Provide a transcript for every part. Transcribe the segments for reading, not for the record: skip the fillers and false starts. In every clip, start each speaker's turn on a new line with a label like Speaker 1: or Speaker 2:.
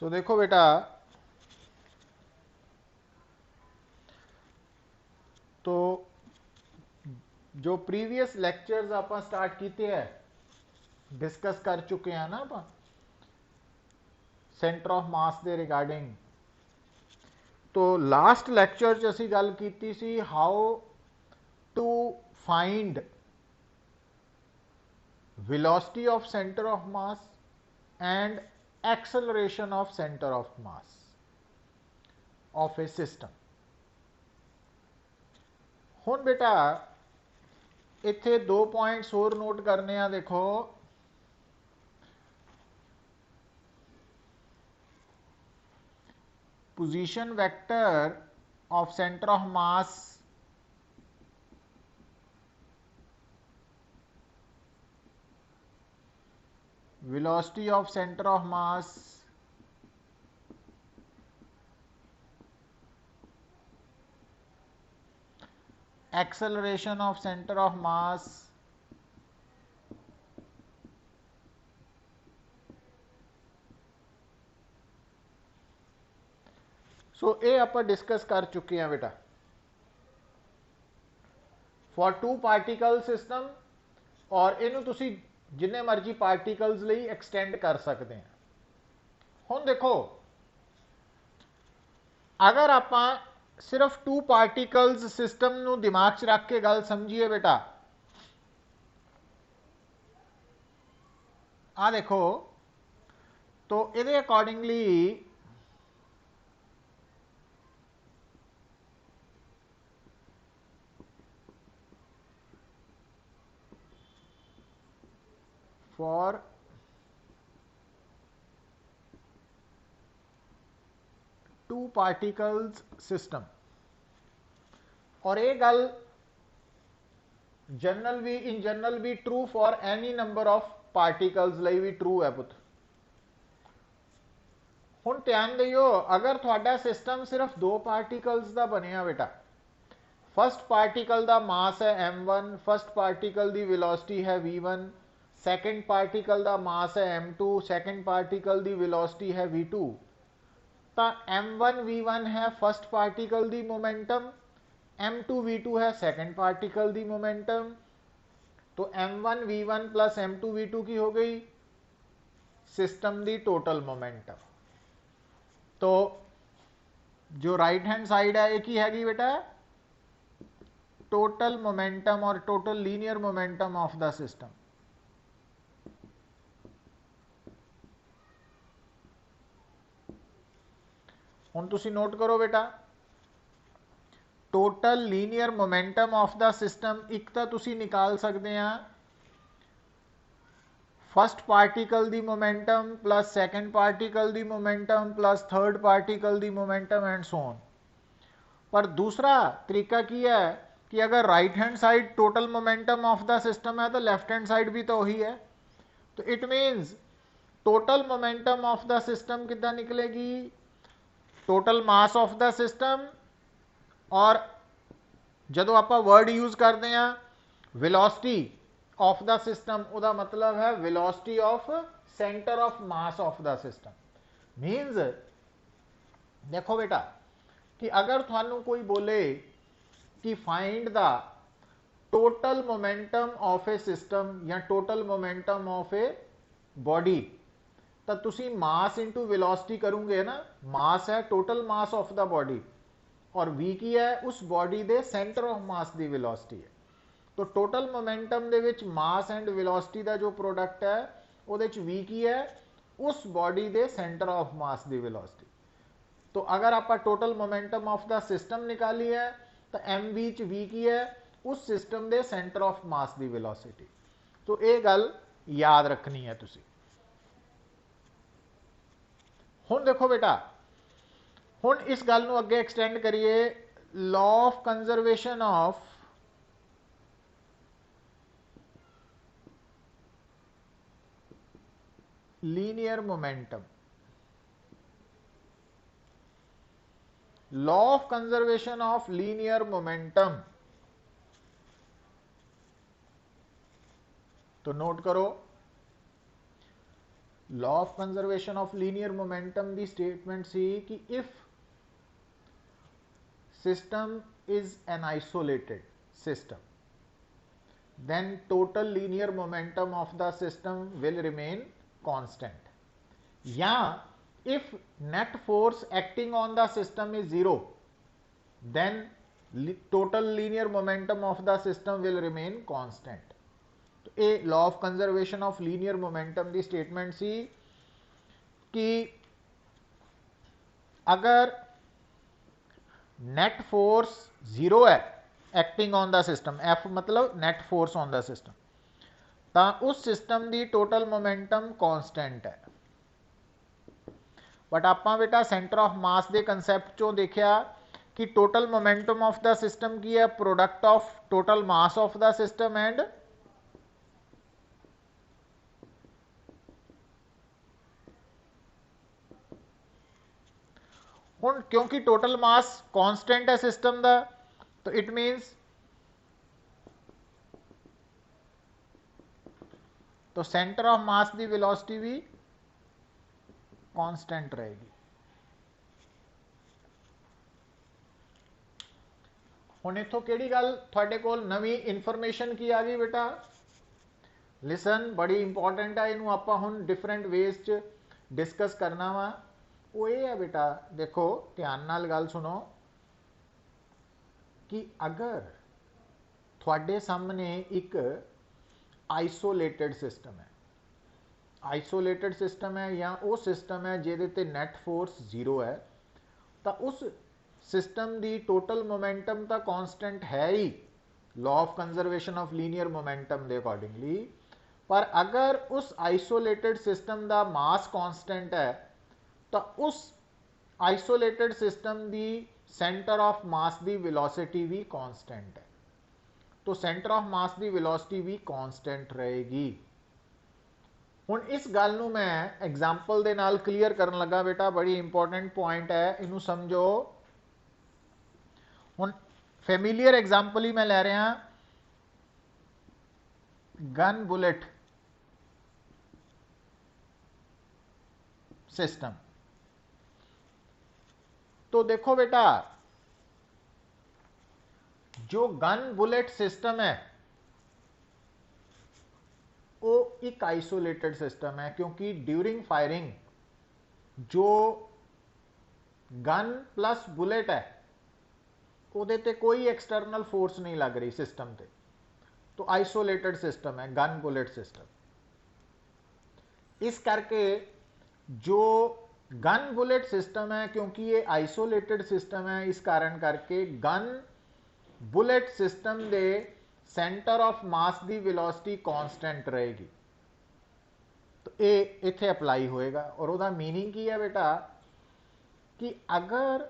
Speaker 1: सो देखो बेटा, तो जो प्रीवियस लेक्चर्स आप स्टार्ट किए हैं, डिस्कस कर चुके हैं ना आप सेंटर ऑफ मास ਦੇ ਰਿਗਾਰਡਿੰਗ। तो लास्ट ਲੈਕਚਰ ਚ ਅਸੀਂ ਗੱਲ ਕੀਤੀ ਸੀ how to find velocity of center of mass and acceleration of center of mass of a system। ਹੁਣ बेटा ਇੱਥੇ दो पॉइंट्स ਹੋਰ नोट करने ਆ। देखो position vector of center of mass velocity of center of mass acceleration of center of mass सो ये आप डिस्कस कर चुके हैं बेटा फॉर टू पार्टिकल सिस्टम और इनू तुसी जिन्ने मर्जी पार्टिकल्स ਲਈ एक्सटेंड कर सकते हैं। हुण देखो अगर आप सिर्फ टू पार्टिकल्स सिस्टम नू दिमाग च रख के गल समझिए बेटा, आ देखो तो ये accordingly for two particles system, और ये गल जनरल भी इन जनरल भी true for any number of particles ਲਈ भी ट्रू है पुत। हुण ध्यान दियो अगर थोड़ा सिस्टम सिर्फ दो पार्टिकल्स का बनिया बेटा, फस्ट पार्टिकल का मास है m1, फस्ट पार्टिकल की वेलोसिटी है v1, सैकेंड पार्टिकल का मास है m2, सैकेंड पार्टिकल की वेलोसिटी है v2, तो m1 v1 है फस्ट पार्टिकल की मोमेंटम, m2 v2 है सैकेंड पार्टिकल की मोमेंटम। तो m1 v1 plus m2 v2 की हो गई सिस्टम की टोटल मोमेंटम। तो जो राइट हैंड साइड है एक ही हैगी बेटा टोटल मोमेंटम और total linear momentum of the system. हुण तुसी नोट करो बेटा total linear momentum of the system एक तो तुसी निकाल सकते हैं फस्ट पार्टिकल की मोमेंटम प्लस सैकेंड पार्टिकल की मोमेंटम प्लस थर्ड पार्टिकल की मोमेंटम एंड सो ऑन। पर दूसरा तरीका की है कि अगर right hand side total momentum of the system है तो लेफ्ट हैंड साइड भी तो वही है। तो it means total momentum of the system कितना निकलेगी, total mass of the system, और जो आप वर्ड यूज करते हैं वेलोसिटी ऑफ द सिस्टम उसका मतलब है velocity of centre of mass of the system. Means देखो बेटा कि अगर थानू कोई बोले कि find the total momentum of a system या total momentum of a body, तो तुसी मास इंटू वेलोसिटी करोगे ना, मास है total mass of the body और v की है उस बॉडी दे सेंटर ऑफ मास की वेलोसिटी है। तो टोटल मोमेंटम दे विच मास एंड वेलोसिटी का जो प्रोडक्ट है वो v की है उस बॉडी दे सेंटर ऑफ मास की वेलोसिटी। तो अगर आप total momentum of the system निकाली है तो एम वी च v की है उस system they centre of mass की वेलोसिटी। तो ये गल याद रखनी है तुसी। हुण देखो बेटा हुण इस गल नूं अगे एक्सटेंड करिए law of conservation of linear momentum. Law of conservation of linear momentum, तो नोट करो law of conservation of linear momentum की स्टेटमेंट सी कि if system is an isolated system then total linear momentum of the system will remain constant. या if net force acting on the system is zero, then total linear momentum of the system will remain constant. तो ये law of conservation of linear momentum की statement सी कि अगर net force zero है acting on the system, F मतलब net force on the system, तो उस system की टोटल मोमेंटम कॉन्स्टेंट है। बट आप बेटा सेंटर ऑफ मास के कंसैप्ट चो देखा कि total momentum of the system की है product of total mass of the system and हुण क्योंकि टोटल मास कॉन्स्टेंट है सिस्टम का, तो इट मीन्स तो सेंटर ऑफ मास की वेलोसिटी भी कांस्टेंट रहेगी। हुण इत्थों किहड़ी गल तुहाडे कोल नवी इनफॉर्मेशन की आ गई बेटा, लिसन बड़ी इंपॉर्टेंट है, इनू आपां हुण डिफरेंट वेज च डिस्कस करना वा। वो ये है बेटा, देखो ध्यान नाल गल सुनो कि अगर थोड़े सामने एक आइसोलेटेड सिस्टम है, आइसोलेटेड सिस्टम है या वो सिस्टम है जिहदे ते नैट फोर्स जीरो है, तो उस सिस्टम की टोटल मोमेंटम तो कॉन्स्टेंट है ही law of conservation of linear momentum के अकॉर्डिंगली, पर अगर उस आइसोलेटेड सिस्टम का मास कॉन्स्टेंट है तो उस आइसोलेटेड सिस्टम की सेंटर ऑफ मास की वेलोसिटी भी कांस्टेंट है, तो सेंटर ऑफ मास की वेलोसिटी भी कांस्टेंट रहेगी। हुण इस गल नूं मैं एग्जाम्पल दे नाल क्लीयर करन लगा बेटा, बड़ी इंपॉर्टेंट पॉइंट है, इनू समझो। हुण फैमिलियर एग्जाम्पल ही मैं ले रहा, गन बुलेट सिस्टम। तो देखो बेटा, जो गन बुलेट सिस्टम है वो एक आइसोलेटेड सिस्टम है, क्योंकि ड्यूरिंग फायरिंग जो गन प्लस बुलेट है उहदे ते कोई एक्सटर्नल फोर्स नहीं लग रही सिस्टम ते, तो आइसोलेटेड सिस्टम है गन बुलेट सिस्टम। इस करके जो गन बुलेट सिस्टम है, क्योंकि ये आइसोलेटेड सिस्टम है, इस कारण करके gun bullet system they centre of mass की वेलोसिटी कांस्टेंट रहेगी। तो ये इत्थे अप्लाई होएगा, और उसका मीनिंग की है बेटा कि अगर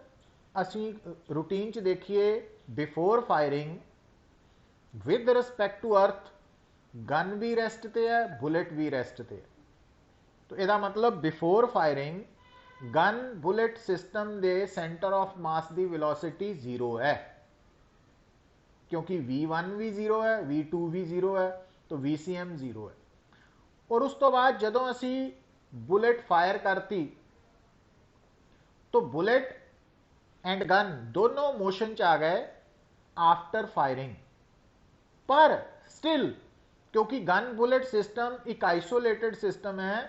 Speaker 1: असी रूटीन च देखिए before firing with respect to earth gun भी रेस्ट ते है, बुलेट भी रेस्ट ते है, तो इसका मतलब before firing gun bullet system they centre of mass की वेलोसिटी जीरो है, क्योंकि V1 भी जीरो है, V2 भी जीरो है, तो VCM जीरो है। और उस तो बाद जदों असी बुलेट फायर करती तो बुलेट एंड गन दोनों मोशन च आ गए आफ्टर फायरिंग, पर स्टिल क्योंकि गन बुलेट सिस्टम एक आइसोलेटेड सिस्टम है,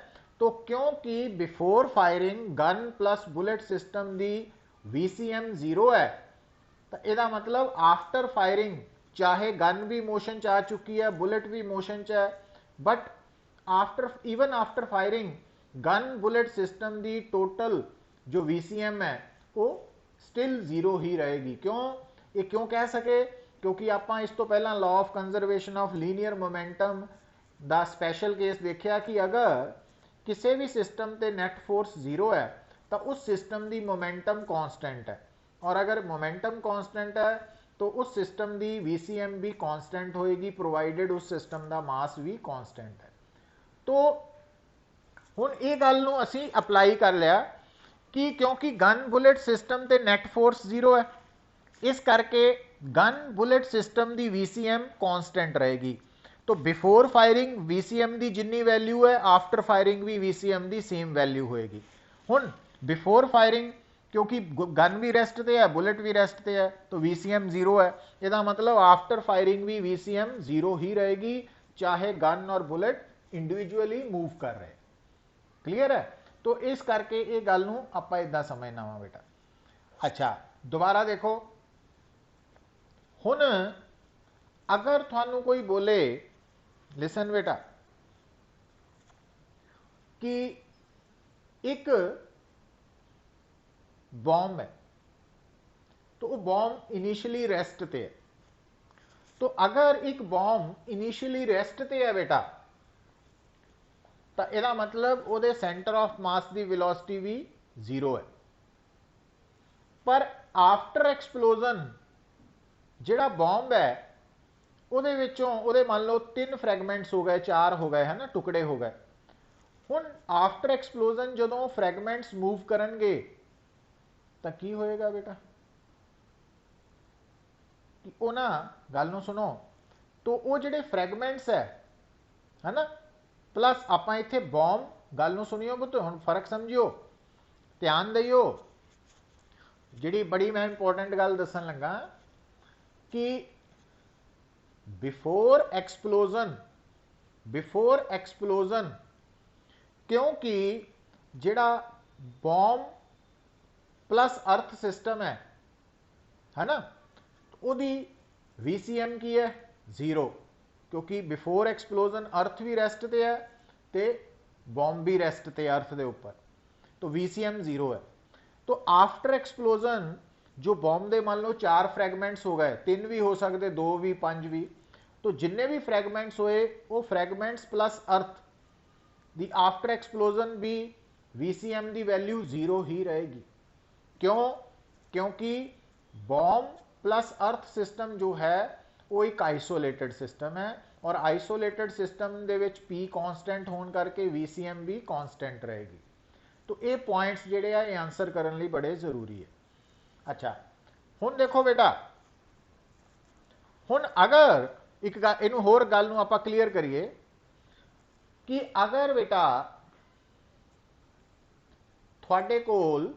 Speaker 1: तो क्योंकि before firing gun plus bullet system की VCM जीरो है, तो इसका मतलब आफ्टर फायरिंग चाहे गन भी मोशन च आ चुकी है, बुलेट भी मोशन च है, but after even after firing gun bullet system की टोटल जो VCM है वो स्टिल जीरो ही रहेगी। क्यों ये क्यों कह सके, क्योंकि आप इस तो पहला law of conservation of linear momentum दा स्पेशल केस देखा कि अगर किसी भी सिस्टम ते नेट फोर्स जीरो है तो उस सिस्टम की मोमेंटम कांस्टेंट है, और अगर मोमेंटम कांस्टेंट है तो उस सिस्टम की VCM भी कांस्टेंट होएगी, प्रोवाइडेड उस सिस्टम का मास भी कांस्टेंट है। तो हुण ये गल नूं असीं अप्लाई कर लिया कि क्योंकि गन बुलेट सिस्टम ते नेट फोर्स जीरो है, इस करके गन बुलेट सिस्टम की VCM कांस्टेंट रहेगी। तो बिफोर फायरिंग VCM की जिन्नी वैल्यू है आफ्टर फायरिंग भी VCM की सेम वैल्यू होएगी। हुण बिफोर फायरिंग क्योंकि गन भी रेस्ट ते है बुलेट भी रेस्ट ते है तो VCM 0 है, इसका मतलब आफ्टर फायरिंग भी VCM 0 ही रहेगी चाहे गन और बुलेट इंडिविजुअली मूव कर रहे। क्लीयर है? तो इस करके ये गल नूं आपां इदां समझना वा बेटा। अच्छा दोबारा देखो, हुण अगर थानू कोई बोले, लिसन बेटा, कि एक बॉम्ब है तो वो बॉम्ब इनिशियली रेस्ट ते है। तो अगर एक बॉम्ब इनिशियली रेस्ट ते है बेटा तो यदा मतलब वो सेंटर ऑफ मास की वेलोसिटी भी 0 है। पर आफ्टर एक्सप्लोजन जिहड़ा बॉम्ब है ਉਹਦੇ ਵਿੱਚੋਂ ਉਹਦੇ ਮੰਨ ਲਓ 3 ਫਰੈਗਮੈਂਟਸ ਹੋ ਗਏ 4 ਹੋ ਗਏ ਹੈ ਨਾ ਟੁਕੜੇ ਹੋ ਗਏ। ਹੁਣ ਆਫਟਰ ਐਕਸਪਲੋਜ਼ਨ ਜਦੋਂ ਫਰੈਗਮੈਂਟਸ ਮੂਵ ਕਰਨਗੇ ਤਾਂ ਕੀ ਹੋਏਗਾ ਬੇਟਾ ਕਿ ਉਹ ਨਾ ਗੱਲ ਨੂੰ ਸੁਣੋ, तो वो ਜਿਹੜੇ ਫਰੈਗਮੈਂਟਸ ਹੈ ਨਾ ਪਲੱਸ ਆਪਾਂ ਇੱਥੇ ਬੌਮ ਗੱਲ ਨੂੰ ਸੁਣਿਓ ਪੁੱਤ, ਹੁਣ ਫਰਕ ਸਮਝਿਓ ਧਿਆਨ ਦਿਓ। ਜਿਹੜੀ ਬੜੀ ਮੈਂ ਇੰਪੋਰਟੈਂਟ ਗੱਲ ਦੱਸਣ ਲੱਗਾ कि बिफोर एक्सप्लोजन क्योंकि जिहड़ा बॉम्ब प्लस अर्थ सिस्टम है ना, उहदी VCM की है 0 क्योंकि बिफोर एक्सप्लोजन अर्थ भी रेस्ट ते है तो बॉम्ब भी रेस्ट ते अर्थ के उपर, तो VCM 0 है। तो आफ्टर एक्सप्लोजन जो बॉम्ब दे मान लो 4 फ्रैगमेंट्स हो गए, 3 भी हो सकते 2 भी 5 भी, तो जिन्ने भी फ्रैगमेंट्स होए वो फ्रैगमेंट्स प्लस अर्थ दी आफ्टर एक्सप्लोजन भी VCM की वैल्यू 0 ही रहेगी। क्यों? क्योंकि बॉम्ब प्लस अर्थ सिस्टम जो है वो एक आइसोलेटेड सिस्टम है और आइसोलेटेड सिस्टम दे विच P कॉन्स्टेंट होने करके VCM भी कॉन्स्टेंट रहेगी। तो ये पॉइंट्स जिहड़े आ आंसर करने लिए बड़े जरूरी है। अच्छा हुण देखो बेटा, हुण अगर एक इनू होर गल नूं आपां क्लीयर करिए कि अगर बेटा तुहाडे कोल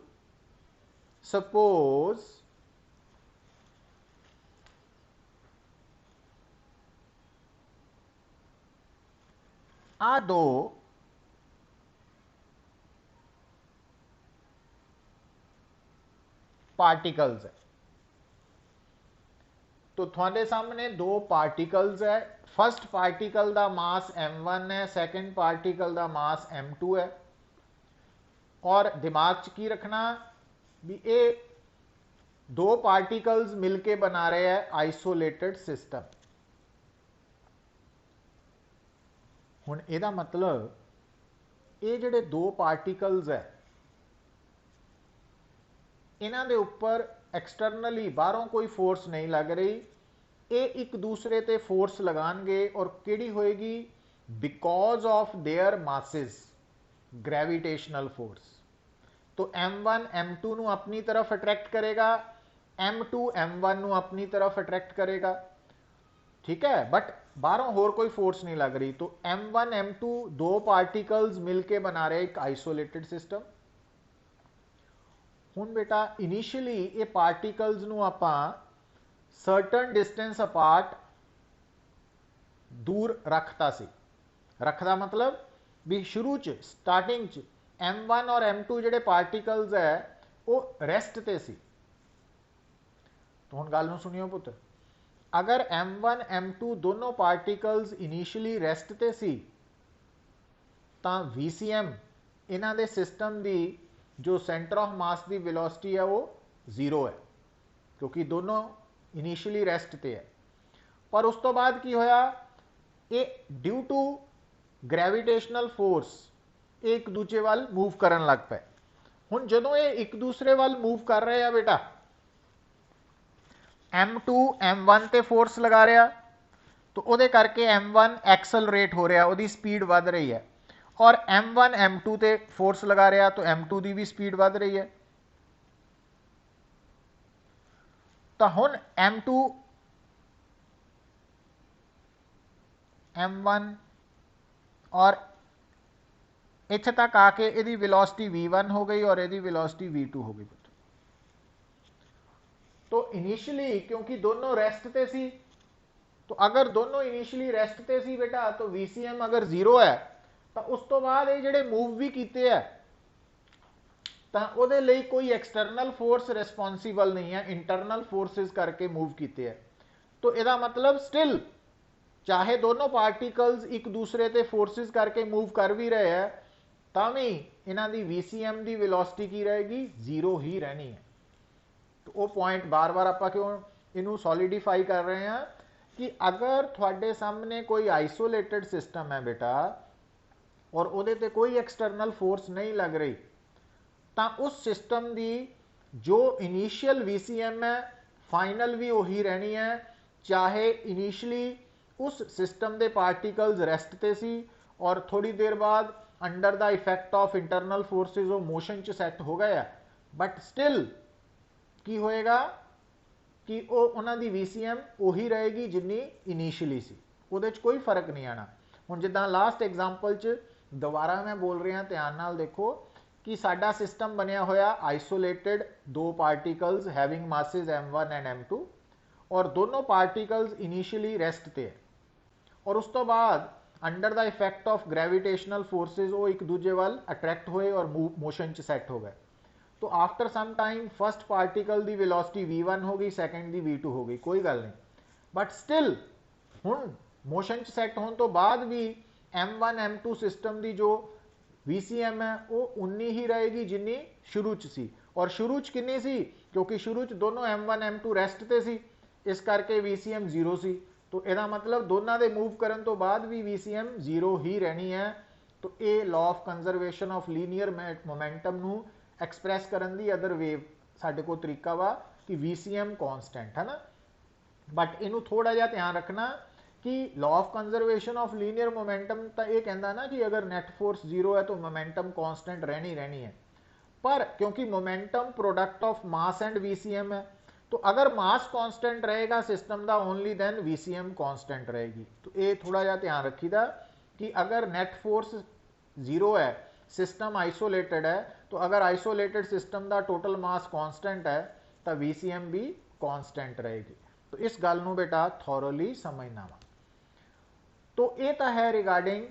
Speaker 1: सपोज आ 2 पार्टिकल्स है, तो थोड़े सामने 2 पार्टिकल्स है। फर्स्ट पार्टिकल का मास m1 है, सेकंड पार्टिकल का मास m2 है। और दिमाग च की रखना भी ये 2 पार्टिकल्स मिलके बना रहे हैं आइसोलेटेड सिस्टम। हुण इहदा मतलब ये जिहड़े 2 पार्टिकल्स है इन्हां दे उपर एक्सटर्नली बाहरों कोई फोर्स नहीं लग रही, ये एक दूसरे ते फोर्स लगाएंगे और किहड़ी होएगी because of their masses gravitational force. तो M1 M2 नूं अपनी तरफ अट्रैक्ट करेगा, M2 M1 नूं अपनी तरफ अट्रैक्ट करेगा, ठीक है, बट बाहरों होर कोई फोर्स नहीं लग रही। तो M1 M2 2 पार्टिकल्स मिलके बना रहे एक आइसोलेटेड सिस्टम। हुण बेटा इनिशियली ये पार्टिकल्स नूं आपां सर्टन डिस्टेंस अपार्ट दूर रखता सी। रखदा मतलब भी शुरू च स्टार्टिंग च M1 और M2 जिहड़े पार्टिकल्स है वो रेस्ट ते सी। तो हुण गल नूं सुनियो पुत्त, अगर M1 M2 दोनों पार्टिकल्स इनिशियली रेस्ट ते सी तां VCM इन्हां दे सिस्टम दी जो सेंटर ऑफ मास की वेलोसिटी है वो 0 है क्योंकि दोनों इनिशियली रेस्ट ते है। पर उस तो बाद की होया, ये ड्यू टू ग्रेविटेशनल फोर्स एक दूसरे वाल मूव करन लग पे। हुण जदों ये एक दूसरे वाल मूव कर रहे हैं बेटा, M2 M1 ते फोर्स लगा रहा तो उहदे करके M1 एक्सलरेट हो रहा, उहदी स्पीड वध रही है, और M1 M2 ते फोर्स लगा रहा तो M2 की भी स्पीड वध रही है। तो हुण M2 m1 और इत्थे तक आके यदी वेलोसिटी v1 हो गई और यदी वेलोसिटी v2 हो गई। तो इनिशियली क्योंकि दोनों रेस्ट ते सी, तो अगर दोनों इनिशियली रेस्ट ते सी बेटा, तो VCM अगर 0 है तो उस तो बाद ये जेडे मूव भी कीते है तो ਉਹਦੇ ਲਈ कोई एक्सटर्नल फोर्स रिस्पॉन्सिबल नहीं है, इंटरनल फोर्सेस करके मूव कीते है। तो यदा मतलब स्टिल चाहे दोनों पार्टिकल्स एक दूसरे ते फोर्सेस करके मूव कर भी रहे हैं तो भी इन्हां दी VCM की वेलोसिटी की रहेगी, 0 ही रहनी है। तो वो पॉइंट बार बार आप क्यों इनू सॉलिडिफाई कर रहे हैं कि अगर थोड़े सामने कोई आइसोलेटेड सिस्टम है बेटा और उहदे ते कोई एक्सटर्नल फोर्स नहीं लग रही तो उस सिस्टम की जो इनिशियल VCM है फाइनल भी वही रहनी है, चाहे इनिशियली उस सिस्टम के पार्टिकल्स रेस्ट ते सी और थोड़ी देर बाद under the effect of internal forces वो मोशन च सैट हो गए, बट स्टिल की होएगा कि उन्होंने VCM उही रहेगी जिन्नी इनिशियली सी, उहदे च कोई फर्क नहीं आना। हुण जिद्दां लास्ट एग्जाम्पल च दोबारा मैं बोल रहा, ध्यान नाल देखो कि साडा सिस्टम बनया होया आइसोलेटेड दो particles having masses m1 and m2 और दोनों पार्टिकल्स इनिशियली रेस्ट ते है और उस तो बाद under the effect of gravitational forces वो एक दूजे वाल अट्रैक्ट हुए और मोशन च सैट हो गए। तो after some time first particle की वेलोसिटी v1 हो गई, सेकेंड की v2 हो गई, कोई गल नहीं, बट स्टिल हुण मोशन च सैट होने तो बाद भी m1 m2 सिस्टम की जो VCM है वो उन्नी ही रहेगी जिन्नी शुरू च सी, और शुरू च किन्नी सी, क्योंकि शुरू च दोनों m1 m2 रेस्ट ते सी, इस करके VCM 0 सी। तो यदा मतलब दोनों के मूव करन तो बाद भी VCM 0 ही रहनी है। तो ये law of conservation of linear momentum नू एक्सप्रैस करन दी अदर वे साडे को तरीका वा कि VCM कॉन्स्टेंट है ना, बट इनू थोड़ा जिहा ध्यान रखना कि law of conservation of linear momentum तो ये कहता ना कि अगर नेट फोर्स 0 है तो मोमेंटम कांस्टेंट रहनी है, पर क्योंकि momentum product of mass and VCM है, तो अगर मास कांस्टेंट रहेगा सिस्टम का ओनली देन VCM कांस्टेंट रहेगी। तो ये थोड़ा जिहा ध्यान रखीदा कि अगर नेट फोर्स 0 है, सिस्टम आइसोलेटेड है, तो अगर आइसोलेटेड सिस्टम का टोटल मास कांस्टेंट है तो VCM भी कांस्टेंट रहेगी। तो इस गल नूं बेटा थॉरली समझना वा। तो ये तो है रिगार्डिंग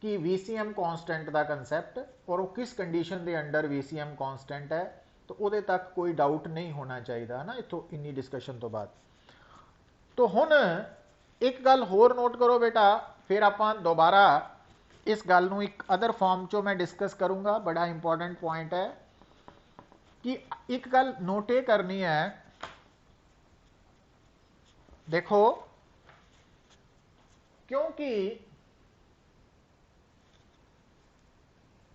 Speaker 1: कि VCM कांस्टेंट का कंसैप्ट और वो किस कंडीशन के अंडर VCM कांस्टेंट है, तो वो तक कोई डाउट नहीं होना चाहिए है ना इतों इन्नी डिस्कशन तो बाद। तो हुण एक गल होर नोट करो बेटा, फिर आप दोबारा इस गल नूं एक अदर फॉर्म चो मैं डिस्कस करूँगा, बड़ा इंपॉर्टेंट पॉइंट है कि एक गल नोट ये करनी है, देखो क्योंकि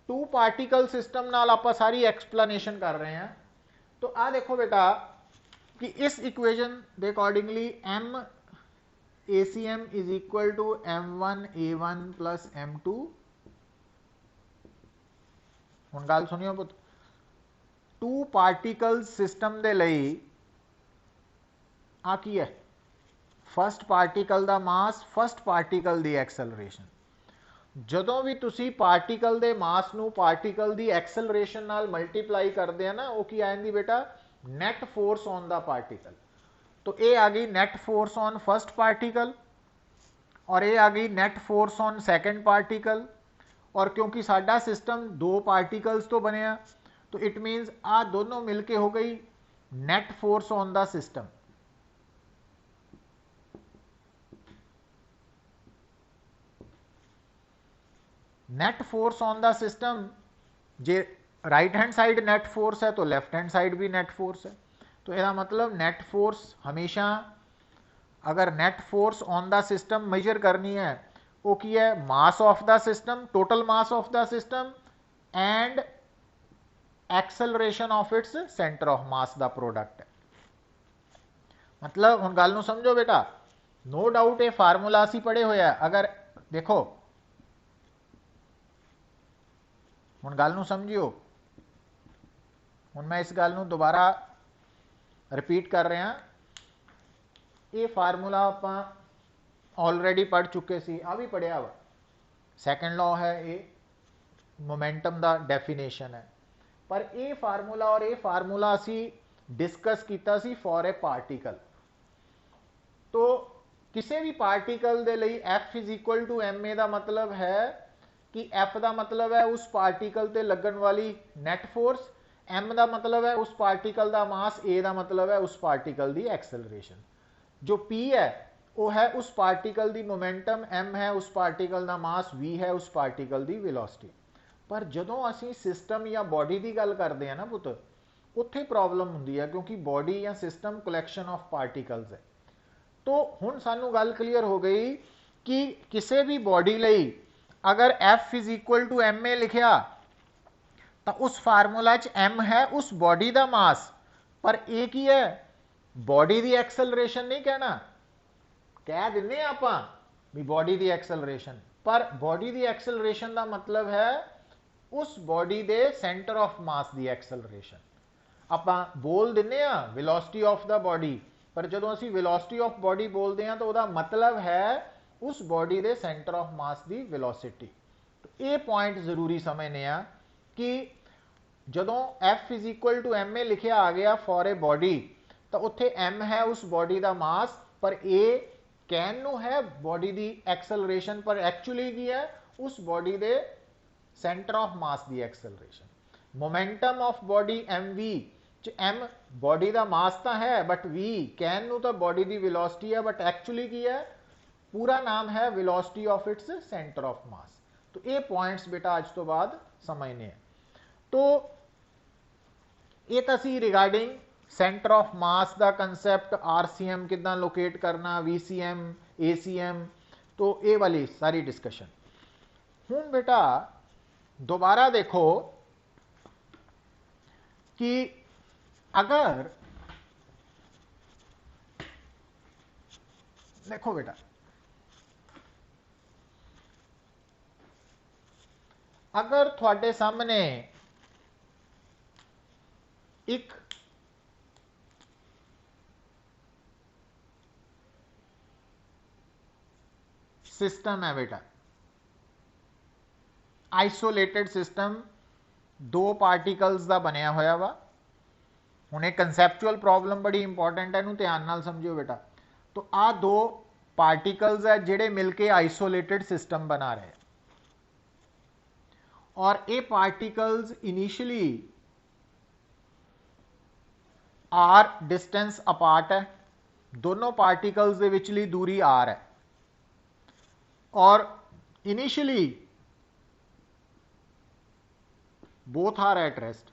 Speaker 1: टू पार्टिकल सिस्टम नाल आप सारी एक्सप्लेनेशन कर रहे हैं, तो आ देखो बेटा कि इस इक्वेशन के accordingly m ACM is equal to m1 A1 plus m2। हुण गल सुनियो पुत, टू पार्टिकल सिस्टम के लिए आ की है फस्ट पार्टिकल का मास, फस्ट पार्टिकल की एक्सलरेशन। जदों भी तुसी पार्टिकल के मास नू पार्टिकल की एक्सलरेशन नाल मल्टीप्लाई करते हैं ना, वो की आ जाती बेटा net force on the particle. तो ये आ गई net force on first particle और ये आ गई net force on second particle, और क्योंकि साडा सिस्टम दो पार्टिकल्स तो बनया तो इट मीनस आ दोनों मिलके हो गई net force on the system. Net force on the system, जे right hand side net force है तो लेफ्ट हैंड साइड भी नेट फोर्स है। तो यह मतलब नेट फोर्स हमेशा, अगर net force on the system measure करनी है वो की है mass of the system, total mass of the system and acceleration of its centre of mass the product है। मतलब हुण गल नूं समझो बेटा, नो डाउट ये फार्मूला असीं पढ़े होया, अगर देखो हुण गल नूं समझियो, हुण मैं इस गल नूं दोबारा रिपीट कर रहा, ये फार्मूला आपां ऑलरेडी पढ़ चुके सी, आ भी पढ़िया वा। सैकेंड लॉ है ये मोमेंटम का डेफिनेशन है, पर ये फार्मूला और ये फार्मूला असी डिस्कस किया सी फॉर ए पार्टिकल। तो किसी भी पार्टिकल के लिए F is equal to M A का मतलब है कि एफ का मतलब है उस पार्टिकल से लगन वाली नैट फोर्स, एम का मतलब है उस पार्टिकल का मास, ए का मतलब है उस पार्टिकल की एक्सेलरेशन। जो पी है वो है उस पार्टिकल की मोमेंटम, एम है उस पार्टिकल का मास, वी है उस पार्टिकल की वेलोसिटी। पर जदों असी सिस्टम या बॉडी की गल करते हैं ना पुत, उत्थे प्रॉब्लम होंदी है, क्योंकि बॉडी या सिस्टम कलैक्शन ऑफ पार्टिकल्स है। तो हुण सानू गल क्लीयर हो गई कि किसी भी बॉडी लई अगर F is equal to M A लिखिया तो उस फार्मूला च एम है उस बॉडी का मास, पर ए की है बॉडी की एक्सेलरेशन नहीं कहना, कह दें आप भी बॉडी की एक्सेलरेशन, पर बॉडी की एक्सेलरेशन का मतलब है उस बॉडी के सेंटर ऑफ मास की एक्सेलरेशन। आप बोल दें वेलोसिटी ऑफ द बॉडी, पर जो असी वेलोसिटी ऑफ बॉडी बोलते हैं तो वह मतलब है उस बॉडी के सेंटर ऑफ मास की वेलोसिटी। तो ये पॉइंट जरूरी समझने कि जदों F is equal to M A लिखिया आ गया फॉर ए बॉडी, तो उत्थे एम है उस बॉडी का मास, पर ए कहन नू है बॉडी की एक्सेलरेशन, पर एक्चुअली की है उस बॉडी के सेंटर ऑफ मास की acceleration. Momentum of body M V, M body का मास तो है, बट वी कहन नू तो बॉडी की वेलोसिटी है, बट एक्चुअली की है पूरा नाम है velocity of its centre of मास। तो ये पॉइंट्स बेटा अज तो बाद समझने हैं। तो ये तो सी रिगार्डिंग सेंटर ऑफ मास का कंसैप्ट, आरसीएम कितना लोकेट करना, वीसीएम, एसीएम, तो ये वाली सारी डिस्कशन। हुण बेटा दोबारा देखो कि अगर देखो बेटा अगर थोड़े सामने एक सिस्टम है बेटा, आइसोलेटेड सिस्टम, दो पार्टिकल्स का बनया होया वा। हुण एक कंसैप्चुअल प्रॉब्लम बड़ी इंपॉर्टेंट है, इनू ध्यान नाल समझियो बेटा। तो आ दो पार्टिकल्स है जिहड़े मिलके आइसोलेटेड सिस्टम बना रहे, और ये particles initially R distance apart है, दोनों पार्टिकल्स दे विचली दूरी आर है, और initially both are at rest.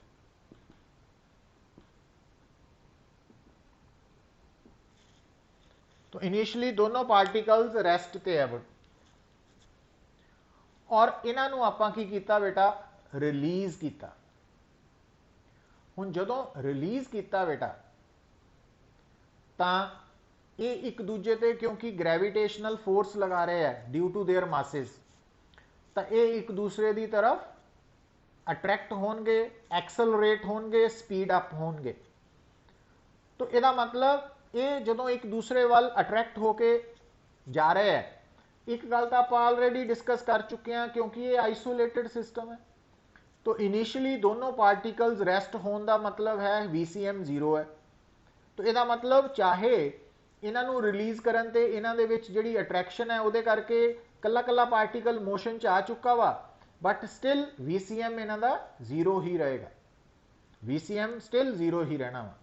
Speaker 1: तो इनिशियली दोनों पार्टिकल्स रेस्ट ते है, और इन्हों आपां की कीता बेटा रिलीज किया। हुण जदों रिलीज किया बेटा तां ये एक दूजे ते क्योंकि ग्रेविटेशनल फोर्स लगा रहे हैं ड्यू टू देयर मासिस, तो ये एक दूसरे की तरफ अट्रैक्ट होंगे, एक्सेलरेट होंगे, स्पीड अप होंगे। तो यदा मतलब ये जदों एक दूसरे वाल अट्रैक्ट होके जा रहे हैं, एक गल तो आप ऑलरेडी डिस्कस कर चुके हैं क्योंकि ये आइसोलेटेड सिस्टम है। तो इनिशियली दोनों पार्टिकल्स रेस्ट होने का मतलब है VCM 0 है। तो यदा मतलब चाहे इन्हों रिलीज करन ते इन्हां दे विच जिहड़ी अट्रैक्शन है उहदे करके कला कला पार्टिकल मोशन च आ चुका वा, बट स्टिल VCM इन्हां दा 0 ही रहेगा, VCM स्टिल 0 ही रहना वा।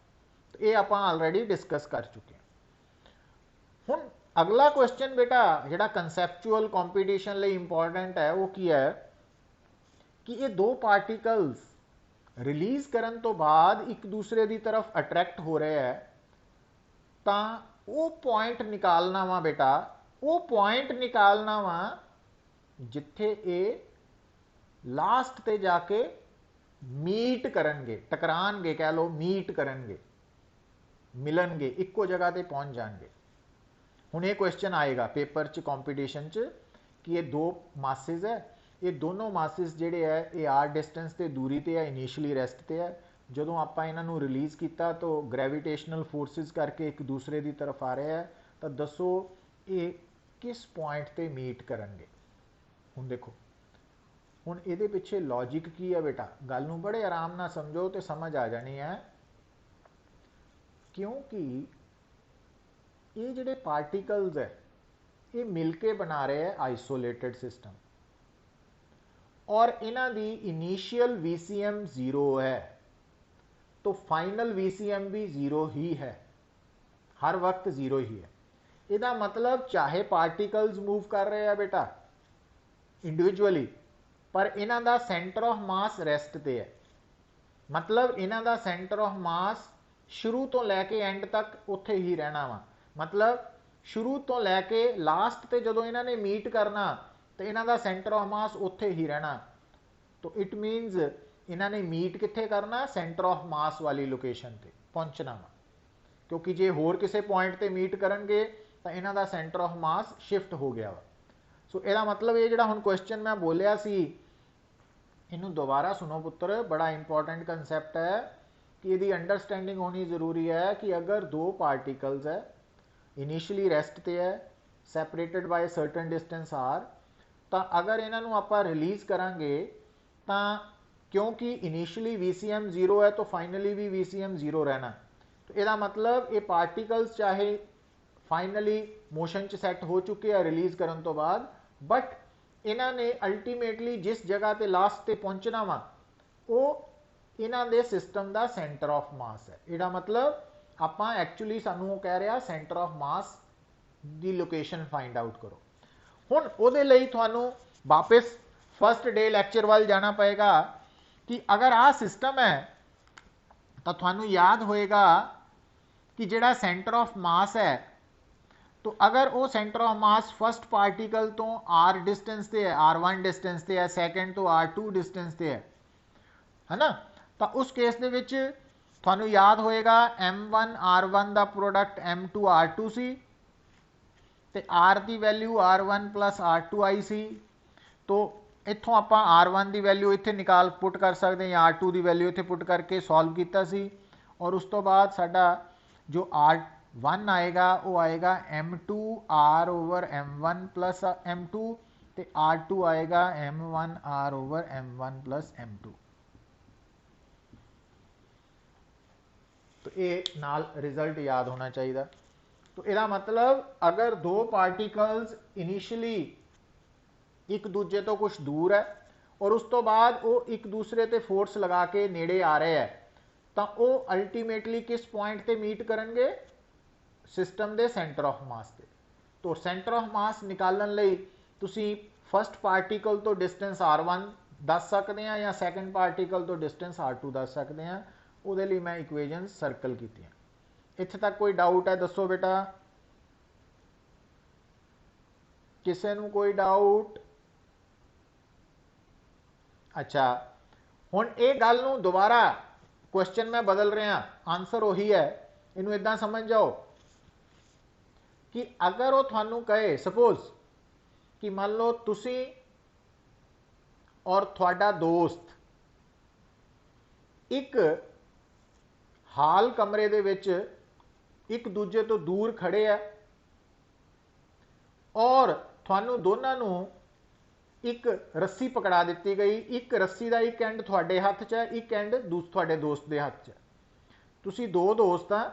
Speaker 1: तो ये आप ऑलरेडी डिस्कस कर चुके हैं। हुण अगला क्वेश्चन बेटा जिहड़ा कंसैप्चुअल कॉम्पीटिशन लई इंपॉर्टेंट है वो की है कि ये दो पार्टिकल्स रिलीज करन तो बाद एक दूसरे की तरफ अट्रैक्ट हो रहे हैं, तो वो पॉइंट निकालना वा बेटा, वो पॉइंट निकालना वा जिथे ये लास्ट ते जाके मीट करनगे, टकरानगे, कह लो मीट करनगे, मिलनगे, इक्को जगह ते पहुंच जाएंगे। हुण ये क्वेश्चन आएगा पेपर च कॉम्पीटिशन च कि ये दो मासिस है, ये दोनों मासिस जिहड़े है ये आर डिस्टेंस ते दूरी ते है, इनिशियली रेस्ट ते है। जदों आपां इन्हां रिलीज किया तो ग्रेविटेशनल फोर्सिस करके एक दूसरे की तरफ आ रहे हैं, तो दसो ये किस पॉइंट ते मीट करनगे। हुण देखो, हुण इहदे पिछे लॉजिक की है बेटा, गल नूं बड़े आराम नाल समझो तो समझ आ जानी है। क्योंकि ये जिहड़े पार्टिकल्स है ये मिलके बना रहे हैं आइसोलेटेड सिस्टम, और इन्हां दी इनिशियल VCM 0 है, तो फाइनल VCM भी 0 ही है, हर वक्त 0 ही है। इसका मतलब चाहे पार्टिकल्स मूव कर रहे हैं बेटा इंडिविजुअली, पर इन्हां दा सेंटर ऑफ मास रेस्ट ते है। मतलब इन्हां दा सेंटर ऑफ मास शुरू तो लैके एंड तक उत्थे ही रहना वा। मतलब शुरू तो लैके लास्ट ते जदों इन्हां ने मीट करना तो इन्हां दा सेंटर ऑफ मास उत्थे ही रहना। तो इट मीनस इन्हां ने मीट कित्थे करना, सेंटर ऑफ मास वाली लोकेशन ते पहुंचना वा। क्योंकि जे होर किसी पॉइंट ते मीट करनगे तो इन्हां दा सेंटर ऑफ मास शिफ्ट हो गया वा। सो इसका मतलब ये जिहड़ा हुण क्वेश्चन मैं बोलिया सी, इनू दोबारा सुनो पुत्र, बड़ा इंपॉर्टेंट कंसैप्ट है कि यदि अंडरस्टैंडिंग होनी जरूरी है कि अगर दो पार्टिकल्स है इनिशियली रेस्ट ते है, सैपरेटेड बाय सर्टन डिस्टेंस आर, तो अगर इन्हों आप रिलीज करांगे तो क्योंकि इनिशियली VCM 0 है तो फाइनली भी VCM 0 रहना। तो यदा मतलब ये पार्टिकल्स चाहे फाइनली मोशन च सैट हो चुके हैं रिलीज करने तो बाद, बट इन्हों ने अल्टीमेटली जिस जगह ते लास्ट ते पहुंचना वा वो इन्हों के सिस्टम का सेंटर ऑफ मास है। इसका मतलब आप एक्चुअली सानू कह रहा सेंटर ऑफ मास की लोकेशन फाइंड आउट करो। हुण उहदे लई तुहानू वापस फर्स्ट डे लैक्चर वाल जाना पएगा कि अगर आ सिस्टम है तो तुहानू याद होएगा कि जिहड़ा सेंटर ऑफ मास है, तो अगर वो centre of mass first particle तो R डिस्टेंस से है, R1 डिस्टेंस से है, सैकेंड तो R2 डिस्टेंस से है ना, तो उस केस दे विच तुहानू याद होएगा M1 R1 दा प्रोडक्ट M2 R2 सी, ते R की वैल्यू R1 प्लस R2 आई सी। तो इत्थों आप R1 की वैल्यू इत्थे निकाल पुट कर सकते हैं, या R2 की वैल्यू इत्थे पुट करके सॉल्व किया सी, और उस तो बाद साडा जो R1 आएगा वो आएगा M2 R over M1 plus M2, ते R2 आएगा M1 R over M1 plus M2। तो ये नाल रिजल्ट याद होना चाहिए। तो इसका मतलब अगर दो पार्टिकल्स इनिशियली एक दूजे तो कुछ दूर है और उस तो बाद वो एक दूसरे ते फोर्स लगा के नेड़े आ रहे हैं, तो वो अल्टीमेटली किस पॉइंट ते मीट करेंगे, सिस्टम के सेंटर ऑफ मास से। तो सेंटर ऑफ मास निकालने लई तुसी फर्स्ट पार्टिकल तो डिस्टेंस R1 दस सकते हैं या सैकेंड पार्टिकल तो डिस्टेंस R2 दस सकते हैं। उहदे लई मैं इक्वेजन सर्कल की। इत्थे तक कोई डाउट है दसो बेटा, किसी नूं कोई डाउट? अच्छा, हुण ये गल नूं दोबारा क्वेश्चन मैं बदल रहा, आंसर वही है। इनू इदां समझ जाओ कि अगर वो थानू कहे सपोज कि मान लो तुसी और थोड़ा दोस्त एक हाल कमरे दे विच एक दूजे तो दूर खड़े है, और थानू दोनों नूं एक रस्सी पकड़ा दी गई, एक रस्सी का एक एंड थोड़े हथ च है, एक एंड थोड़े दोस्त के हथ च। तुसी दो दोस्त आ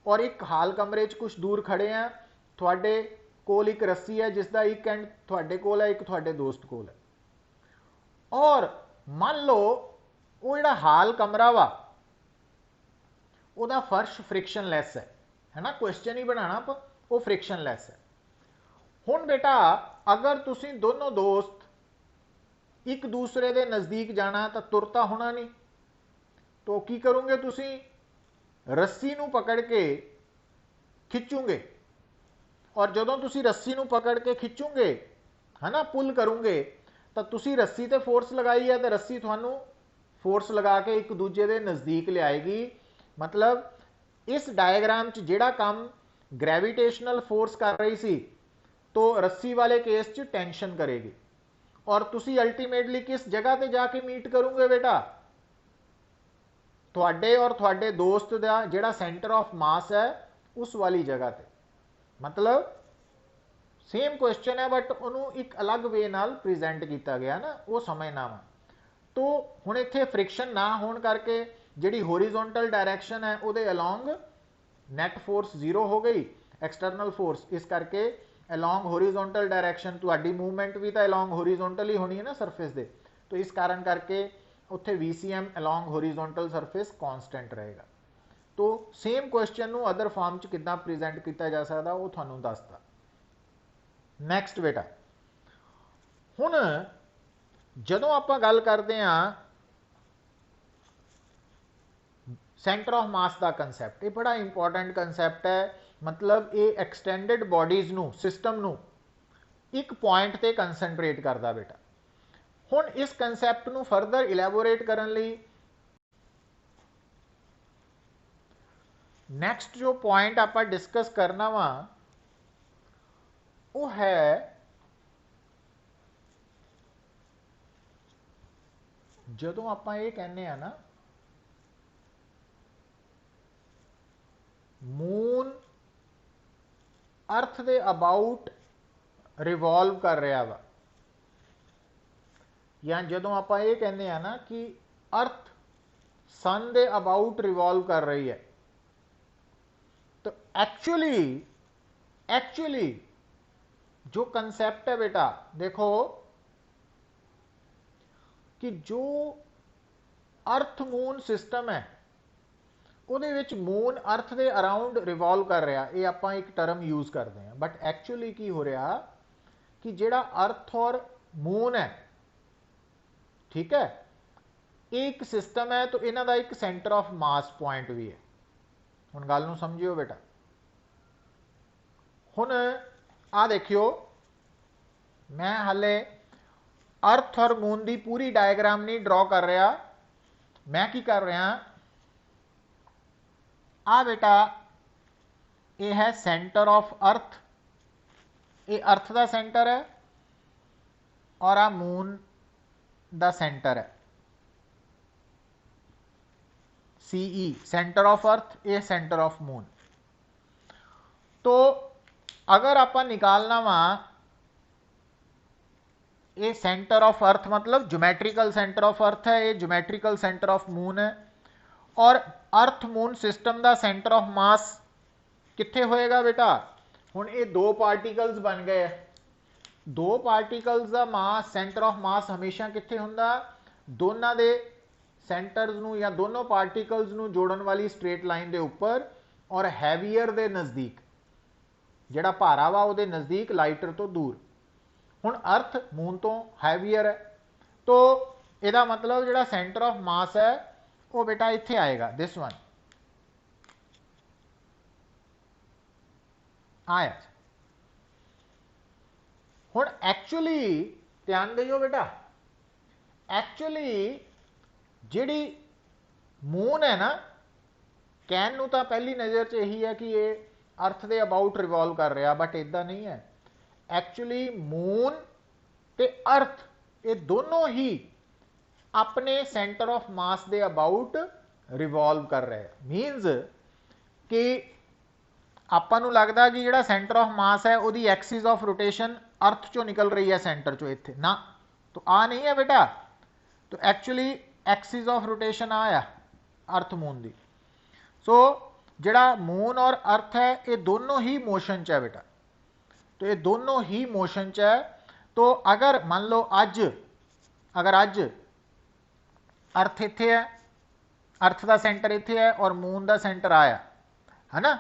Speaker 1: और एक हाल कमरे च कुछ दूर खड़े हैं, थोड़े कोल एक रस्सी है जिसका एक एंड थोड़े कोल है, एक थोड़े दोस्त कोल है। और मान लो वो जिहड़ा हाल कमरा वा उहदा फर्श फ्रिक्शनलैस है ना, क्वेश्चन ही बनाना वो फ्रिक्शनलैस है। हुण बेटा अगर तुसी दोनों दोस्त एक दूसरे के नज़दीक जाना तो तुरता होना नहीं, तो की करोगे तुसी रस्सी नूं पकड़ के खिंचोगे, और जदों तुसी रस्सी नूं पकड़ के खिंचोगे है ना, पुल करोगे, तो तुसी रस्सी ते फोर्स लगाई है तो रस्सी थानू फोर्स लगा के एक दूजे के नज़दीक लियाएगी। मतलब इस डायग्राम च जिहड़ा काम ग्रेविटेशनल फोर्स कर रही सी, तो रस्सी वाले केस च टेंशन करेगी, और तुसी अल्टीमेटली किस जगह पे जाके मीट करोगे बेटा, थोड़े और थोड़े दोस्त का जिहड़ा सेंटर ऑफ मास है उस वाली जगह पे। मतलब सेम क्वेश्चन है बट उन्होंने एक अलग वे नाल प्रेजेंट किया गया ना, वो समझना वा। तो हुण इत्थे फ्रिक्शन ना होने करके जिहड़ी होरीजोनटल डायरैक्शन है उहदे अलॉन्ग नैट फोर्स जीरो हो गई, एक्सटर्नल फोर्स, इस करके अलॉन्ग होरीजोनटल डायरैक्शन तुहाडी मूवमेंट भी तो अलॉन्ग होरीजोनटल ही होनी है ना सरफेस दे, तो इस कारण करके उत्थे VCM अलॉन्ग होरीजोनटल सरफेस कॉन्सटेंट रहेगा। तो सेम क्वेश्चन नूं अदर फॉर्म च किद्दां प्रेजेंट किया जा सकदा वो तुहानूं दसदा। नैक्सट बेटा, हुण जदों आपां गल करदे हां सेंटर ऑफ मास का कंसैप्ट, ये बड़ा इंपॉर्टेंट कंसैप्ट है। मतलब ये एक्सटेंडेड बॉडीज नूं, सिस्टम नूं एक पॉइंट ते कंसनट्रेट करदा बेटा। हुण इस कंसैप्ट नूं फर्दर इलैबोरेट करन लई नैक्सट जो पॉइंट आपां डिस्कस करना वा वो है जदों आपां ये कहने आ ना moon earth they about revolve कर रहा वा, या जदों आपां ये कहने आ ना कि अर्थ सन दे अबाउट रिवॉल्व कर रही है, तो एक्चुअली जो कंसेप्ट है बेटा, देखो कि जो अर्थ मून सिस्टम है ਉਹਦੇ ਵਿੱਚ मून अर्थ के अराउंड रिवॉल्व कर रहा, ये आप एक टर्म यूज करते हैं, बट एक्चुअली की हो रहा कि ਜਿਹੜਾ अर्थ और मून है, ठीक है, एक सिस्टम है, तो इन्हों का एक सेंटर ऑफ मास पॉइंट भी है। हुण गल नूं समझियो बेटा, हुण आ देखियो मैं हाले अर्थ और मून की पूरी डायग्राम नहीं ड्रॉ कर रहा, मैं की कर रहा आ बेटा, ये है सेंटर ऑफ अर्थ, ये अर्थ का सेंटर है और आ मून का सेंटर है, CE सेंटर ऑफ अर्थ, ये सेंटर ऑफ मून। तो अगर आप निकालना वा ये सेंटर ऑफ अर्थ, मतलब ज्योमेट्रिकल सेंटर ऑफ अर्थ है, ये ज्योमेट्रिकल सेंटर ऑफ मून है, और अर्थ मून सिस्टम का सेंटर ऑफ मास कित्थे होएगा बेटा। हुण ये दो पार्टिकल्स बन गए, दो पार्टिकल्स का मास, सेंटर ऑफ मास हमेशा कित्थे हुंदा, दोनों दे सेंटर्स नूं या दोनों पार्टिकल्स नूं जोड़न वाली स्ट्रेट लाइन के उपर और हैवीयर के नज़दीक, जिहड़ा भारा वा उहदे नज़दीक, लाइटर तो दूर। हुण अर्थ मून तो हैवीयर है, तो इहदा मतलब जिहड़ा सेंटर ऑफ मास है वो बेटा इत्थे आएगा, दिस वन आया। हुण एक्चुअली ध्यान दियो बेटा, एक्चुअली जिहड़ी मून है ना, कहन नूं तां पहली नज़र च यही है कि ये अर्थ के अबाउट रिवॉल्व कर रहा, बट इदा नहीं है। एक्चुअली मून ते अर्थ ये दोनों ही अपने सेंटर ऑफ मास के अबाउट रिवॉल्व कर रहे हैं। मीनस कि आपां नूं लगदा कि जिहड़ा सेंटर ऑफ मास है उहदी एक्सिस ऑफ रोटेशन अर्थ चों निकल रही है, सेंटर चों इत्थे ना, तो आ नहीं है बेटा। तो एक्चुअली एक्सिस ऑफ रोटेशन आया अर्थ मून दी। सो जिहड़ा मून और अर्थ है ये दोनों ही मोशन च है बेटा, तो ये दोनों ही मोशन च है। तो अगर मान लो अज अर्थ इत्थे है, अर्थ का सेंटर इत्थे है और मून का सेंटर आया है ना,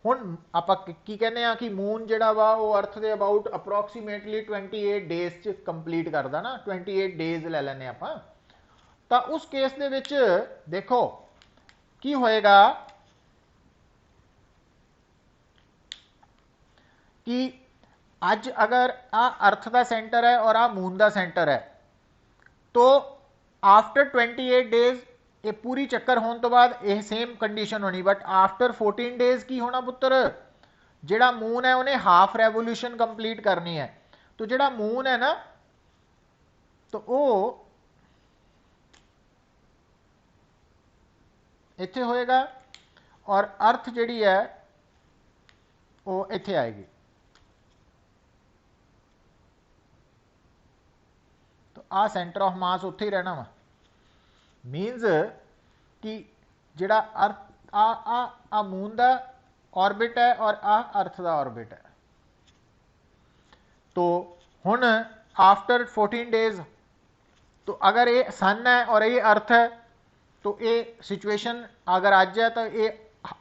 Speaker 1: हुण आपां की कहने आ कि मून जिहड़ा वा वो अर्थ के अबाउट अप्रोक्सीमेटली 28 डेज च कंप्लीट करदा ना, 28 डेज लै लैने आपां। तो उस केस दे विच देखो की होएगा कि अज अगर आ अर्थ का सेंटर है और आ मून का सेंटर है, तो आफ्टर 28 डेज ये पूरी चक्कर होने तो बाद यह सेम कंडीशन होनी, बट आफ्टर 14 डेज की होना पुत्र, जिहड़ा मून है उन्हें हाफ रेवोल्यूशन कंप्लीट करनी है। तो जिहड़ा मून है ना, तो वो इत्थे होएगा और अर्थ जिहड़ी है वो इत्थे आएगी। आ सेंटर ऑफ मास उत्थे ही रहना वा। मीनस कि जिहड़ा अर्थ आ आ आ मून का ऑर्बिट है और आ अर्थ का ऑर्बिट है। तो हुण आफ्टर 14 डेज, तो अगर ये सन है और ये अर्थ है, तो ये सिचुएशन अगर अज है तो ये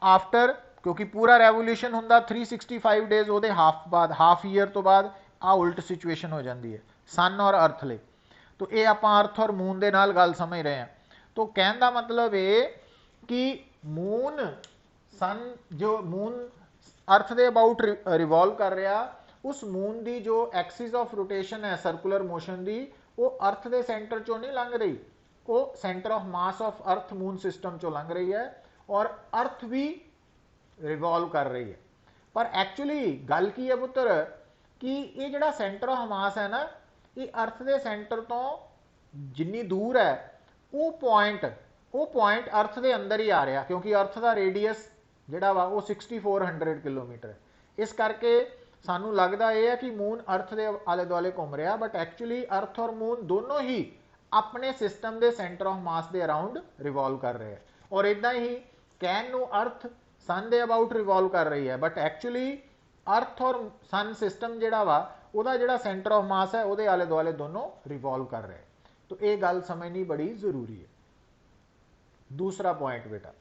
Speaker 1: आफ्टर, क्योंकि पूरा रेवोल्यूशन हुंदा 365 डेज वो हाफ बाद, हाफ ईयर तो बाद आ उल्ट सिचुएशन हो जाती है सन और अर्थ ले। तो ये आप अर्थ और मून के नाल गल समझ रहे हैं। तो कहने का मतलब ये कि मून सन, जो मून अर्थ के अबाउट रिवॉल्व कर रहा, उस मून की जो एक्सिस ऑफ रोटेशन है सर्कुलर मोशन की, वो अर्थ के सेंटर चो नहीं लंघ रही, वो centre of mass of earth moon system चो लंघ रही है, और अर्थ भी रिवॉल्व कर रही है। पर एक्चुअली गल की है पुत्र कि ये जो सेंटर ऑफ मास है ना, ये अर्थ के सेंटर तो जिन्नी दूर है वो पॉइंट अर्थ के अंदर ही आ रहा, क्योंकि अर्थ का रेडियस जोड़ा वा वो 6400 किलोमीटर है। इस करके सानू लगता यह है कि मून अर्थ के आले दुआले घूम रहा, बट एक्चुअली अर्थ और मून दोनों ही अपने सिस्टम के सेंटर ऑफ मास के अराउंड रिवॉल्व कर रहे हैं। और इदा ही कहन नू अर्थ सन के अबाउट रिवॉल्व कर रही है, बट एक्चुअली अर्थ और सन सिस्टम जोड़ा वा वह जोड़ा सेंटर ऑफ मास है वो आले दुआले दोनों रिवॉल्व कर रहे हैं। तो ये गल समझनी बड़ी जरूरी है। दूसरा पॉइंट बेटा,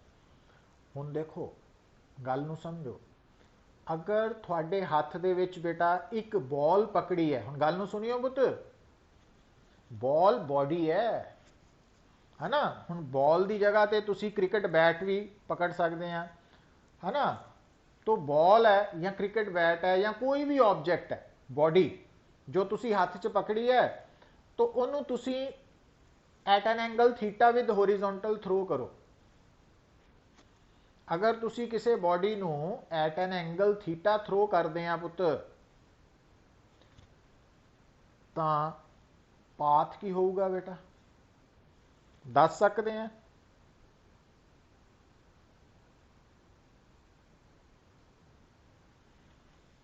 Speaker 1: हुण देखो गल नू समझो, अगर थोड़े हाथ दे विच बेटा एक बॉल पकड़ी है, हुण गल नू सुनियो पुत, बॉल बॉडी है ना। हुण बॉल की जगह ते तुसी क्रिकेट बैट भी पकड़ सकते हैं, है ना। तो बॉल है या क्रिकेट बैट है या कोई भी ऑब्जेक्ट है बॉडी जो तुसी हाथ च पकड़ी है, तो उन्होंने तुसी at an angle theta with horizontal throw करो। अगर तुसी किसी बॉडी नू at an angle theta throw करते हैं पुत, तो पाथ की होगा बेटा, दस सकते हैं?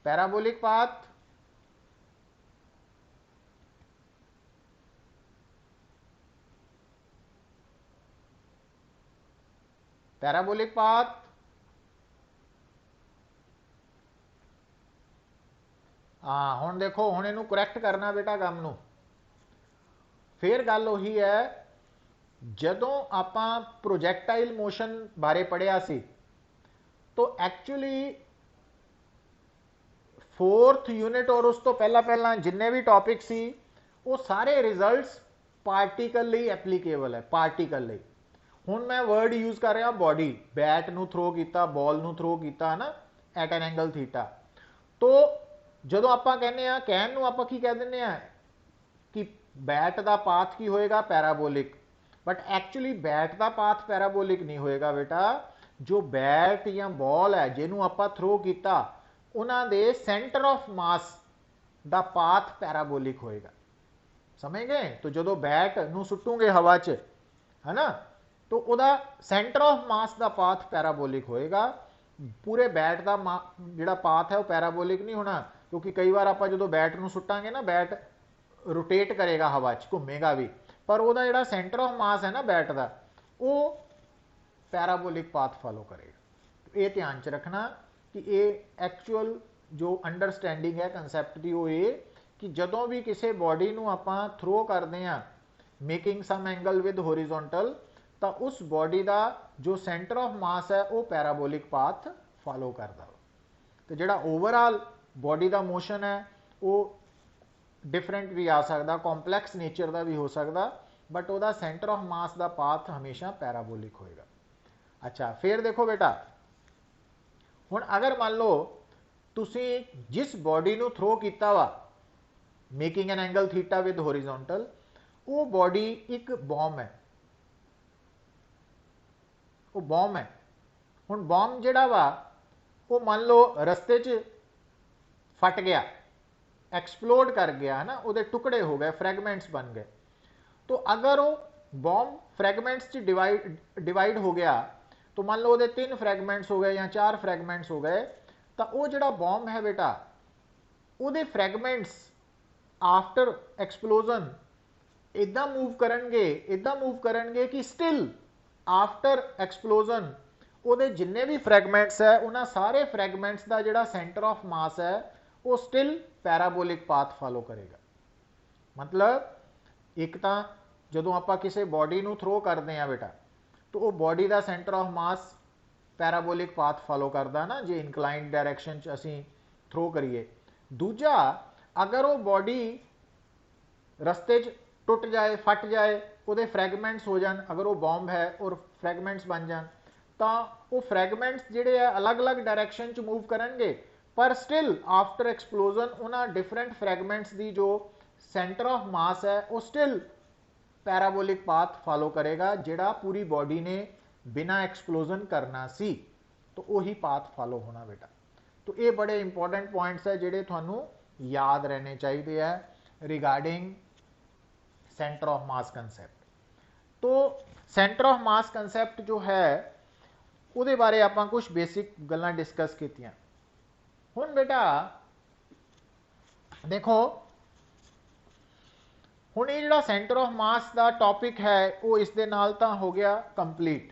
Speaker 1: पैराबोलिक पाथ पैराबोलिक पाथ हाँ, हुण देखो हुण इनू करैक्ट करना बेटा गम नू। फिर गल उही है, जदों आपां प्रोजैक्टाइल मोशन बारे पढ़िया सी, तो एक्चुअली 4th यूनिट और उस तो पहला जिन्ने भी टॉपिक सी वो सारे रिजल्ट्स पार्टिकल लिए एप्लीकेबल है, पार्टिकल लिए। हुण मैं वर्ड यूज कर रहा बॉडी, बैट नू थ्रो किया, बॉल नू थ्रो किया ना एट एन एंगल थीटा। तो जदों आपां कहने आ, कहन नू आपां की कह दिंदे आ कि बैट का पाथ की होएगा पैराबोलिक, बट एक्चुअली बैट का पाथ पैराबोलिक नहीं होएगा बेटा। जो बैट या बॉल है जिन्हों आपां थ्रो किया, उन्हां दे सेंटर ऑफ मास दा पाथ पैराबोलिक होएगा, समझ गए। तो जो बैट नू सुटूंगे हवा च, है ना, तो वह सेंटर ऑफ मास का पाथ पैराबोलिक होएगा। पूरे बैट का जिहड़ा पाथ है वह पैराबोलिक नहीं होना, क्योंकि कई बार आप जो बैट नू सुटांगे ना, बैट रोटेट करेगा हवा च, घूमेगा भी, पर वह जिहड़ा सेंटर ऑफ मास है ना बैट का, वो पैराबोलिक पाथ फॉलो करेगा। ये ध्यान च रखना कि ये एक्चुअल जो अंडरस्टैंडिंग है कंसैप्ट की, वो ये कि जदों भी किसी बॉडी नू आपां थ्रो करते हैं making some angle with horizontal, तो उस बॉडी का जो सेंटर ऑफ मास है वो पैराबोलिक पाथ फॉलो करता। तो जिहड़ा ओवरऑल बॉडी का मोशन है वो डिफरेंट भी आ सकता, कॉम्पलैक्स नेचर का भी हो सकता, बट वह सेंटर ऑफ मास का पाथ हमेशा पैराबोलिक होएगा। अच्छा, फिर देखो बेटा, हुण अगर मान लो तुसी जिस बॉडी नू थ्रो किया वा making an angle theta with horizontal, वो बॉडी एक बॉम्ब है, वो बॉम्ब है। हुण बॉम्ब जिहड़ा वा वो मान लो रस्ते च फट गया, एक्सप्लोड कर गया, है ना, वो टुकड़े हो गए, फ्रैगमेंट्स बन गए। तो अगर वो बॉम्ब फ्रैगमेंट्स च डिवाइड हो गया, तो मान लो वो 3 फ्रैगमेंट्स हो गए या 4 फ्रैगमेंट्स हो गए, तो वो जिहड़ा बॉम्ब है बेटा, वो फ्रैगमेंट्स आफ्टर एक्सप्लोजन ਇਦਾਂ ਮੂਵ ਕਰਨਗੇ ਕਿ ਸਟਿਲ ਆਫਟਰ ਐਕਸਪਲੋਜ਼ਨ ਉਹਦੇ ਜਿੰਨੇ ਵੀ ਫਰੈਗਮੈਂਟਸ ਹੈ ਉਹਨਾਂ ਸਾਰੇ ਫਰੈਗਮੈਂਟਸ ਦਾ ਜਿਹੜਾ ਸੈਂਟਰ ਆਫ ਮਾਸ ਹੈ ਉਹ ਸਟਿਲ ਪੈਰਾਬੋਲਿਕ ਪਾਥ ਫਾਲੋ ਕਰੇਗਾ। ਮਤਲਬ ਇੱਕ ਤਾਂ ਜਦੋਂ ਆਪਾਂ ਕਿਸੇ ਬੋਡੀ ਨੂੰ ਥਰੋ ਕਰਦੇ ਆ ਬੇਟਾ ਤਾਂ ਉਹ ਬੋਡੀ ਦਾ centre of mass parabolic path follow ਕਰਦਾ ਨਾ, ਜੇ ਇਨਕਲਾਈਨਡ ਡਾਇਰੈਕਸ਼ਨ 'ਚ ਅਸੀਂ ਥਰੋ ਕਰੀਏ। ਦੂਜਾ, ਅਗਰ ਉਹ ਬੋਡੀ ਰਸਤੇ 'ਚ ਟੁੱਟ ਜਾਏ, ਫਟ ਜਾਏ, ਉਹਦੇ ਫਰੈਗਮੈਂਟਸ ਹੋ ਜਾਣ, ਅਗਰ ਉਹ ਬੌਂਬ ਹੈ ਔਰ ਫਰੈਗਮੈਂਟਸ ਬਣ ਜਾਣ, ਤਾਂ ਉਹ ਫਰੈਗਮੈਂਟਸ ਜਿਹੜੇ ਆ ਅਲੱਗ-ਅਲੱਗ ਡਾਇਰੈਕਸ਼ਨ 'ਚ ਮੂਵ ਕਰਨਗੇ, ਪਰ ਸਟਿਲ ਆਫਟਰ ਐਕਸਪਲੋਜ਼ਨ ਉਹਨਾਂ ਡਿਫਰੈਂਟ ਫਰੈਗਮੈਂਟਸ ਦੀ ਜੋ ਸੈਂਟਰ ਆਫ ਮਾਸ ਹੈ ਉਹ ਸਟਿਲ ਪੈਰਾਬੋਲਿਕ ਪਾਥ ਫਾਲੋ ਕਰੇਗਾ, ਜਿਹੜਾ ਪੂਰੀ ਬॉडी ने बिना एक्सप्लोजन करना सी, तो वही पाथ फॉलो होना बेटा। तो ये बड़े इंपॉर्टेंट पॉइंट्स है जिहड़े तुहानू याद रहने चाहिए है regarding centre of mass concept. तो सेंटर ऑफ मास कंसैप्ट जो है उहदे बारे आपां कुछ बेसिक गल्लां डिस्कस कीतियां। हुण बेटा देखो, ਹੁਣ ਇਹ ਜਿਹੜਾ centre of mass the topic ਹੈ ਉਹ ਇਸ ਦੇ ਨਾਲ ਤਾਂ ਹੋ ਗਿਆ ਕੰਪਲੀਟ।